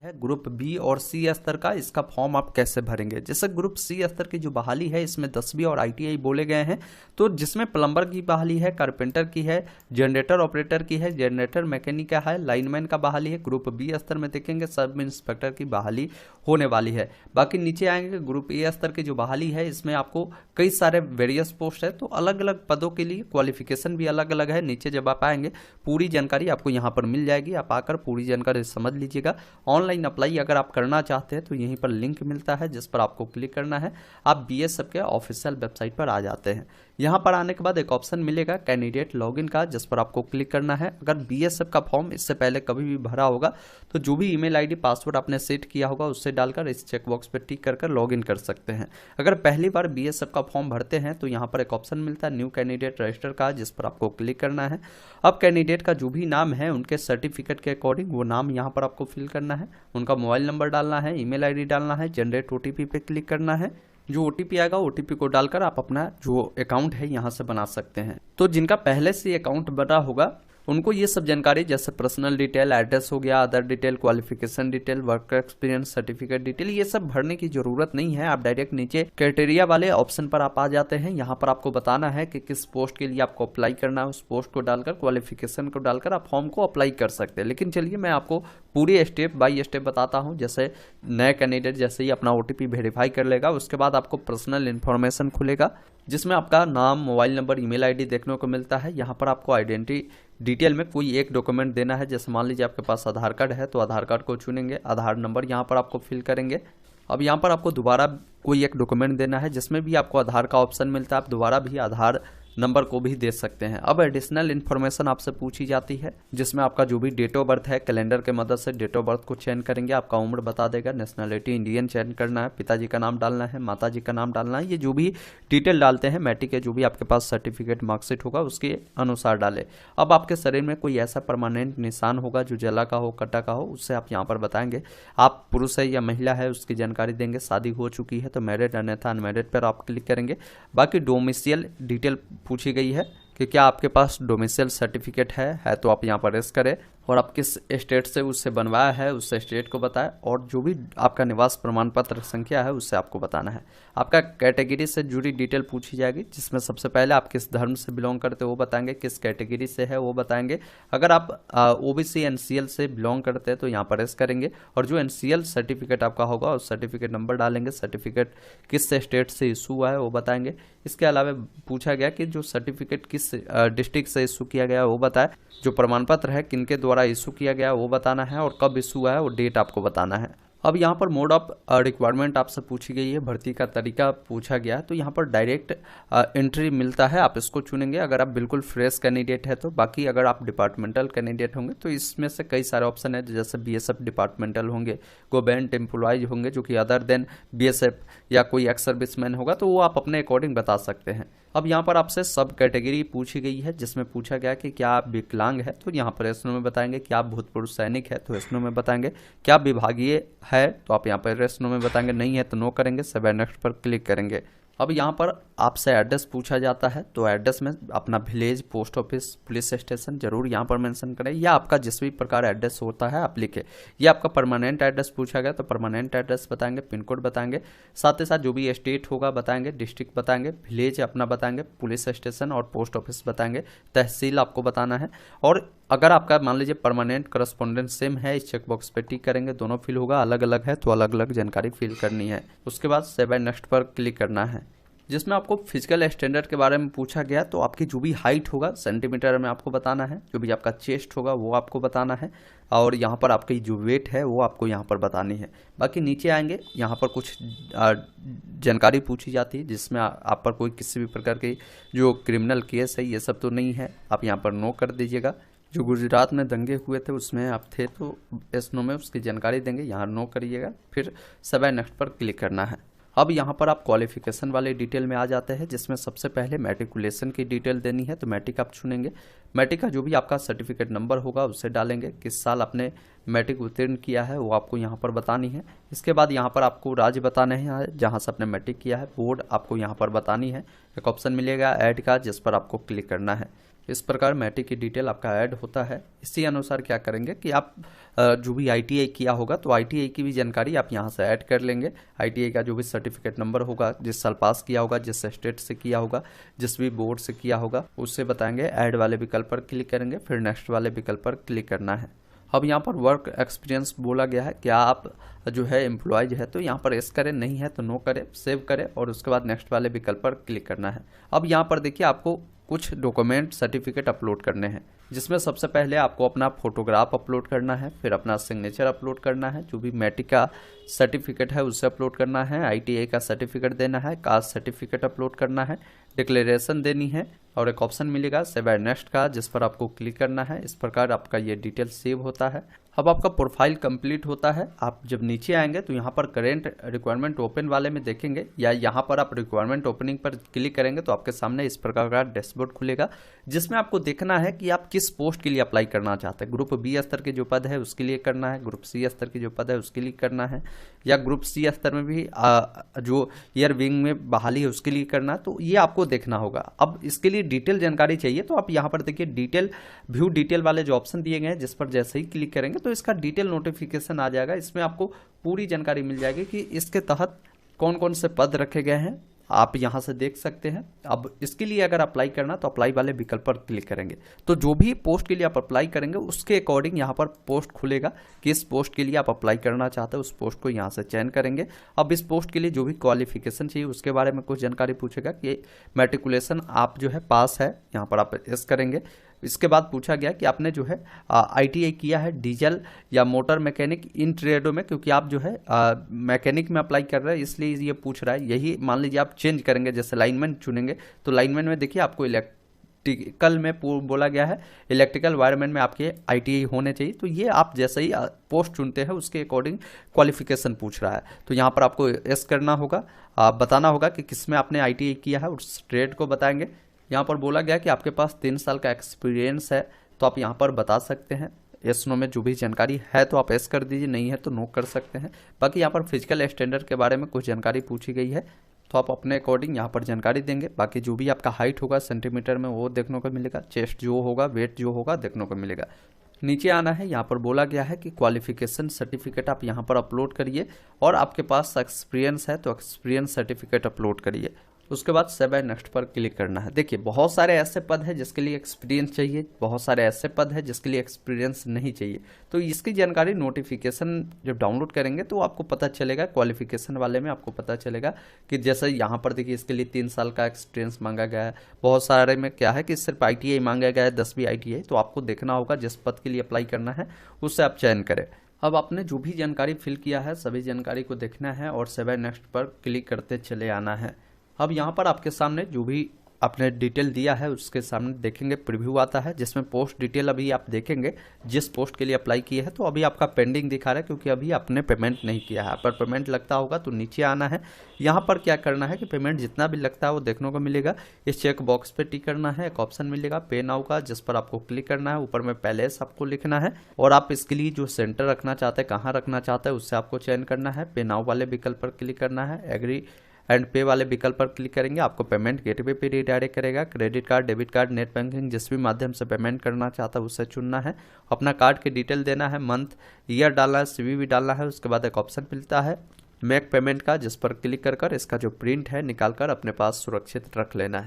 है group B और सी स्तर का, इसका फॉर्म आप कैसे भरेंगे। जैसे ग्रुप सी स्तर की जो बहाली है इसमें 10वीं और आईटीआई बोले गए हैं, तो जिसमें प्लम्बर की बहाली है, कारपेंटर की है, जनरेटर ऑपरेटर की है, जनरेटर मैकेनिक का है, लाइनमैन का बहाली है। ग्रुप बी स्तर में देखेंगे सब इंस्पेक्टर की बहाली होने वाली है। बाकी नीचे आएंगे ग्रुप ए स्तर की जो बहाली है इसमें आपको कई सारे वेरियस पोस्ट है, तो अलग अलग पदों के लिए क्वालिफिकेशन भी अलग अलग है। नीचे जब आप आएंगे पूरी जानकारी आपको यहाँ पर मिल जाएगी, आप आकर पूरी जानकारी समझ लीजिएगा। ऑनलाइन अप्लाई अगर आप करना चाहते हैं तो यहीं पर लिंक मिलता है जिस पर आपको क्लिक करना है, आप बीएसएफ के ऑफिशियल वेबसाइट पर आ जाते हैं। यहाँ पर आने के बाद एक ऑप्शन मिलेगा कैंडिडेट लॉगिन का, जिस पर आपको क्लिक करना है। अगर बीएसएफ का फॉर्म इससे पहले कभी भी भरा होगा तो जो भी ईमेल आईडी पासवर्ड आपने सेट किया होगा उससे डालकर इस चेकबॉक्स पर टिक कर लॉगिन कर सकते हैं। अगर पहली बार बीएसएफ का फॉर्म भरते हैं तो यहाँ पर एक ऑप्शन मिलता है न्यू कैंडिडेट रजिस्टर का, जिस पर आपको क्लिक करना है। अब कैंडिडेट का जो भी नाम है उनके सर्टिफिकेट के अकॉर्डिंग वो नाम यहाँ पर आपको फिल करना है, उनका मोबाइल नंबर डालना है, ईमेल आईडी डालना है, जनरेट ओटीपी पे क्लिक करना है। जो ओटीपी आएगा ओटीपी को डालकर आप अपना जो अकाउंट है यहाँ से बना सकते हैं। तो जिनका पहले से अकाउंट बना होगा उनको ये सब जानकारी जैसे पर्सनल डिटेल, एड्रेस हो गया, other detail, qualification detail, work experience certificate detail, ये सब भरने की जरूरत नहीं है। आप डायरेक्ट नीचे क्राइटेरिया वाले ऑप्शन पर आप आ जाते हैं। यहाँ पर आपको बताना है कि किस पोस्ट के लिए आपको अप्लाई करना है, उस पोस्ट को डालकर क्वालिफिकेशन को डालकर आप फॉर्म को अप्लाई कर सकते हैं। लेकिन चलिए मैं आपको पूरी स्टेप बाय स्टेप बताता हूँ। जैसे नए कैंडिडेट जैसे ही अपना ओटीपी वेरीफाई कर लेगा उसके बाद आपको पर्सनल इन्फॉर्मेशन खुलेगा जिसमें आपका नाम, मोबाइल नंबर, ईमेल आईडी देखने को मिलता है। यहाँ पर आपको आइडेंटिटी डिटेल में कोई एक डॉक्यूमेंट देना है। जैसे मान लीजिए आपके पास आधार कार्ड है तो आधार कार्ड को चुनेंगे, आधार नंबर यहाँ पर आपको फिल करेंगे। अब यहाँ पर आपको दोबारा कोई एक डॉक्यूमेंट देना है जिसमें भी आपको आधार का ऑप्शन मिलता है, आप दोबारा भी आधार नंबर को भी दे सकते हैं। अब एडिशनल इन्फॉर्मेशन आपसे पूछी जाती है जिसमें आपका जो भी डेट ऑफ बर्थ है कैलेंडर के मदद से डेट ऑफ बर्थ को चयन करेंगे, आपका उम्र बता देगा, नेशनलिटी इंडियन चयन करना है, पिताजी का नाम डालना है, माताजी का नाम डालना है। ये जो भी डिटेल डालते हैं मैट्रिक के जो भी आपके पास सर्टिफिकेट मार्कशीट होगा उसके अनुसार डाले। अब आपके शरीर में कोई ऐसा परमानेंट निशान होगा जो जला का हो, कटा का हो, उससे आप यहाँ पर बताएंगे। आप पुरुष है या महिला है उसकी जानकारी देंगे, शादी हो चुकी है तो मैरिड अन्यथा अनमैरिड पर आप क्लिक करेंगे। बाकी डोमिसाइल डिटेल पूछी गई है कि क्या आपके पास डोमिसाइल सर्टिफिकेट है तो आप यहाँ पर रेस करें, और आप किस स्टेट से उससे बनवाया है उस स्टेट को बताएं, और जो भी आपका निवास प्रमाण पत्र संख्या है उससे आपको बताना है। आपका कैटेगरी से जुड़ी डिटेल पूछी जाएगी जिसमें सबसे पहले आप किस धर्म से बिलोंग करते हो वो बताएंगे, किस कैटेगरी से है वो बताएंगे। अगर आप ओबीसी एनसीएल से बिलोंग करते हैं तो यहाँ पर रेस करेंगे, और जो एनसीएल सर्टिफिकेट आपका होगा उस सर्टिफिकेट नंबर डालेंगे, सर्टिफिकेट किस स्टेट से इशू हुआ है वो बताएंगे। इसके अलावा पूछा गया कि जो सर्टिफिकेट किस डिस्ट्रिक्ट से इशू किया गया वो बताए, जो प्रमाण पत्र है किनके द्वारा इशू किया गया वो बताना है, और कब इशू हुआ है वो डेट आपको बताना है। अब यहाँ पर मोड ऑफ रिक्वायरमेंट आपसे पूछी गई है, भर्ती का तरीका पूछा गया है, तो यहाँ पर डायरेक्ट एंट्री मिलता है, आप इसको चुनेंगे अगर आप बिल्कुल फ्रेश कैंडिडेट है तो। बाकी अगर आप डिपार्टमेंटल कैंडिडेट होंगे तो इसमें से कई सारे ऑप्शन है, जैसे बीएसएफ डिपार्टमेंटल होंगे, गवर्नमेंट एम्प्लॉयज होंगे जो कि अदर देन बीएसएफ या कोई एक्स सर्विसमैन होगा तो वो आप अपने अकॉर्डिंग बता सकते हैं। अब यहाँ पर आपसे सब कैटेगरी पूछी गई है जिसमें पूछा गया कि क्या आप विकलांग है तो यहाँ पर एस नो में बताएंगे, क्या आप भूतपूर्व सैनिक है तो एस नो में बताएंगे, क्या विभागीय है तो आप यहाँ पर एस नो में बताएंगे, नहीं है तो नो करेंगे, सेव नेक्स्ट पर क्लिक करेंगे। अब यहाँ पर आपसे एड्रेस पूछा जाता है तो एड्रेस में अपना village, post office, police station जरूर यहाँ पर मेंशन करें, या आपका जिस भी प्रकार एड्रेस होता है आप लिखे। ये आपका परमानेंट एड्रेस पूछा गया तो परमानेंट एड्रेस बताएंगे, पिन कोड बताएंगे, साथ ही साथ जो भी स्टेट होगा बताएंगे, डिस्ट्रिक्ट बताएंगे, विलेज अपना बताएंगे, पुलिस स्टेशन और पोस्ट ऑफिस बताएंगे, तहसील आपको बताना है। और अगर आपका मान लीजिए परमानेंट करस्पॉन्डेंस सेम है इस चेकबॉक्स पे टिक करेंगे, दोनों फिल होगा, अलग अलग है तो अलग अलग जानकारी फिल करनी है। उसके बाद सेव नेक्स्ट पर क्लिक करना है, जिसमें आपको फिजिकल स्टैंडर्ड के बारे में पूछा गया तो आपकी जो भी हाइट होगा सेंटीमीटर में आपको बताना है, जो भी आपका चेस्ट होगा वो आपको बताना है, और यहाँ पर आपकी जो वेट है वो आपको यहाँ पर बतानी है। बाकी नीचे आएंगे यहाँ पर कुछ जानकारी पूछी जाती है जिसमें आप पर कोई किसी भी प्रकार की जो क्रिमिनल केस है ये सब तो नहीं है, आप यहाँ पर नो कर दीजिएगा। जो गुजरात में दंगे हुए थे उसमें आप थे तो एस नो में उसकी जानकारी देंगे, यहाँ नो करिएगा, फिर सेव नेक्स्ट पर क्लिक करना है। अब यहाँ पर आप क्वालिफिकेशन वाले डिटेल में आ जाते हैं जिसमें सबसे पहले मैट्रिकुलेशन की डिटेल देनी है तो मैट्रिक आप चुनेंगे, मैट्रिक का जो भी आपका सर्टिफिकेट नंबर होगा उसे डालेंगे, किस साल आपने मैट्रिक उत्तीर्ण किया है वो आपको यहाँ पर बतानी है। इसके बाद यहाँ पर आपको राज्य बताने हैं जहाँ से आपने मैट्रिक किया है, बोर्ड आपको यहाँ पर बतानी है। एक ऑप्शन मिलेगा ऐड का जिस पर आपको क्लिक करना है। इस प्रकार मैट्रिक की डिटेल आपका ऐड होता है। इसी अनुसार क्या करेंगे कि आप जो भी आईटीआई किया होगा तो आईटीआई की भी जानकारी आप यहाँ से ऐड कर लेंगे। आईटीआई का जो भी सर्टिफिकेट नंबर होगा, जिस साल पास किया होगा, जिस स्टेट से किया होगा, जिस भी बोर्ड से किया होगा, उससे बताएंगे। ऐड वाले विकल्प पर क्लिक करेंगे, फिर नेक्स्ट वाले विकल्प पर क्लिक करना है। अब यहाँ पर वर्क एक्सपीरियंस बोला गया है, क्या आप जो है एम्प्लॉयज है तो यहाँ पर यस करें, नहीं है तो नो करें, सेव करें और उसके बाद नेक्स्ट वाले विकल्प पर क्लिक करना है। अब यहाँ पर देखिए आपको कुछ डॉक्यूमेंट सर्टिफिकेट अपलोड करने हैं, जिसमें सबसे पहले आपको अपना फोटोग्राफ अपलोड करना है, फिर अपना सिग्नेचर अपलोड करना है, जो भी मैट्रिक का सर्टिफिकेट है उससे अपलोड करना है, आईटीआई का सर्टिफिकेट देना है, कास्ट सर्टिफिकेट अपलोड करना है, डिक्लेरेशन देनी है और एक ऑप्शन मिलेगा सेव एंड नेक्स्ट का, जिस पर आपको क्लिक करना है। इस प्रकार आपका ये डिटेल सेव होता है। अब आपका प्रोफाइल कंप्लीट होता है। आप जब नीचे आएंगे तो यहाँ पर करेंट रिक्वायरमेंट ओपन वाले में देखेंगे, या यहाँ पर आप रिक्वायरमेंट ओपनिंग पर क्लिक करेंगे तो आपके सामने इस प्रकार का डैशबोर्ड खुलेगा, जिसमें आपको देखना है कि आप किस पोस्ट के लिए अप्लाई करना चाहते हैं। ग्रुप बी स्तर के जो पद है उसके लिए करना है, ग्रुप सी स्तर के जो पद है उसके लिए करना है, या ग्रुप सी स्तर में भी जो एयर विंग में बहाली है उसके लिए करना है। तो ये आपको देखना होगा। अब इसके लिए डिटेल जानकारी चाहिए तो आप यहाँ पर देखिए डिटेल व्यू डिटेल वाले जो ऑप्शन दिए गए हैं, जिस पर जैसे ही क्लिक करेंगे तो इसका डिटेल नोटिफिकेशन आ जाएगा। इसमें आपको पूरी जानकारी मिल जाएगी कि इसके तहत कौन कौन से पद रखे गए हैं, आप यहां से देख सकते हैं। अब इसके लिए अगर अप्लाई करना तो अप्लाई वाले विकल्प पर क्लिक करेंगे तो जो भी पोस्ट के लिए आप अप्लाई करेंगे उसके अकॉर्डिंग यहां पर पोस्ट खुलेगा। किस पोस्ट के लिए आप अप्लाई करना चाहते हैं उस पोस्ट को यहां से चयन करेंगे। अब इस पोस्ट के लिए जो भी क्वालिफिकेशन चाहिए उसके बारे में कुछ जानकारी पूछेगा कि मैट्रिकुलेशन आप जो है पास है, यहाँ पर आप यस करेंगे। इसके बाद पूछा गया कि आपने जो है आईटीआई किया है डीजल या मोटर मैकेनिक इन ट्रेडों में, क्योंकि आप जो है मैकेनिक में अप्लाई कर रहे हैं इसलिए ये पूछ रहा है। यही मान लीजिए आप चेंज करेंगे, जैसे लाइनमैन चुनेंगे तो लाइनमैन में देखिए आपको इलेक्ट्रिकल में बोला गया है, इलेक्ट्रिकल वायरमैन में आपके आईटीआई होने चाहिए। तो ये आप जैसे ही पोस्ट चुनते हैं उसके अकॉर्डिंग क्वालिफिकेशन पूछ रहा है, तो यहाँ पर आपको यस करना होगा, बताना होगा कि किसमें आपने आईटीआई किया है, उस ट्रेड को बताएंगे। यहाँ पर बोला गया कि आपके पास 3 साल का एक्सपीरियंस है तो आप यहाँ पर बता सकते हैं। यस नो में जो भी जानकारी है तो आप यस कर दीजिए, नहीं है तो नो कर सकते हैं। बाकी यहाँ पर फिजिकल स्टैंडर्ड के बारे में कुछ जानकारी पूछी गई है तो आप अपने अकॉर्डिंग यहाँ पर जानकारी देंगे। बाकी जो भी आपका हाइट होगा सेंटीमीटर में वो देखने को मिलेगा, चेस्ट जो होगा, वेट जो होगा देखने को मिलेगा। नीचे आना है, यहाँ पर बोला गया है कि क्वालिफिकेशन सर्टिफिकेट आप यहाँ पर अपलोड करिए और आपके पास एक्सपीरियंस है तो एक्सपीरियंस सर्टिफिकेट अपलोड करिए। उसके बाद सेव एंड नेक्स्ट पर क्लिक करना है। देखिए बहुत सारे ऐसे पद हैं जिसके लिए एक्सपीरियंस चाहिए, बहुत सारे ऐसे पद हैं जिसके लिए एक्सपीरियंस नहीं चाहिए। तो इसकी जानकारी नोटिफिकेशन जब डाउनलोड करेंगे तो आपको पता चलेगा। क्वालिफिकेशन वाले में आपको पता चलेगा कि जैसे यहाँ पर देखिए इसके लिए 3 साल का एक्सपीरियंस मांगा गया है, बहुत सारे में क्या है कि सिर्फ आईटीआई मांगा गया है, 10वीं आईटीआई। तो आपको देखना होगा जिस पद के लिए अप्लाई करना है उससे आप चयन करें। अब आपने जो भी जानकारी फिल किया है सभी जानकारी को देखना है और सेव एंड नेक्स्ट पर क्लिक करते चले आना है। अब यहाँ पर आपके सामने जो भी आपने डिटेल दिया है उसके सामने देखेंगे प्रीव्यू आता है, जिसमें पोस्ट डिटेल अभी आप देखेंगे जिस पोस्ट के लिए अप्लाई किए हैं तो अभी आपका पेंडिंग दिखा रहा है क्योंकि अभी आपने पेमेंट नहीं किया है। पर पेमेंट लगता होगा तो नीचे आना है। यहाँ पर क्या करना है कि पेमेंट जितना भी लगता है वो देखने को मिलेगा। इस चेक बॉक्स पे टिक करना है, एक ऑप्शन मिलेगा पे नाउ का, जिस पर आपको क्लिक करना है। ऊपर में पैलेस आपको लिखना है और आप इसके लिए जो सेंटर रखना चाहते हैं, कहाँ रखना चाहते हैं उससे आपको चयन करना है। पे नाउ वाले विकल्प पर क्लिक करना है, एग्री एंड पे वाले विकल्प पर क्लिक करेंगे, आपको पेमेंट गेटवे पे रिडायरेक्ट करेगा। Credit card, debit card, net banking जिस भी माध्यम से पेमेंट करना चाहता है उससे चुनना है। अपना कार्ड की डिटेल देना है, मंथ ईयर डालना है, सीवीवी डालना है। उसके बाद एक ऑप्शन मिलता है मेक पेमेंट का, जिस पर क्लिक कर इसका जो प्रिंट है निकाल कर अपने पास सुरक्षित रख लेना है।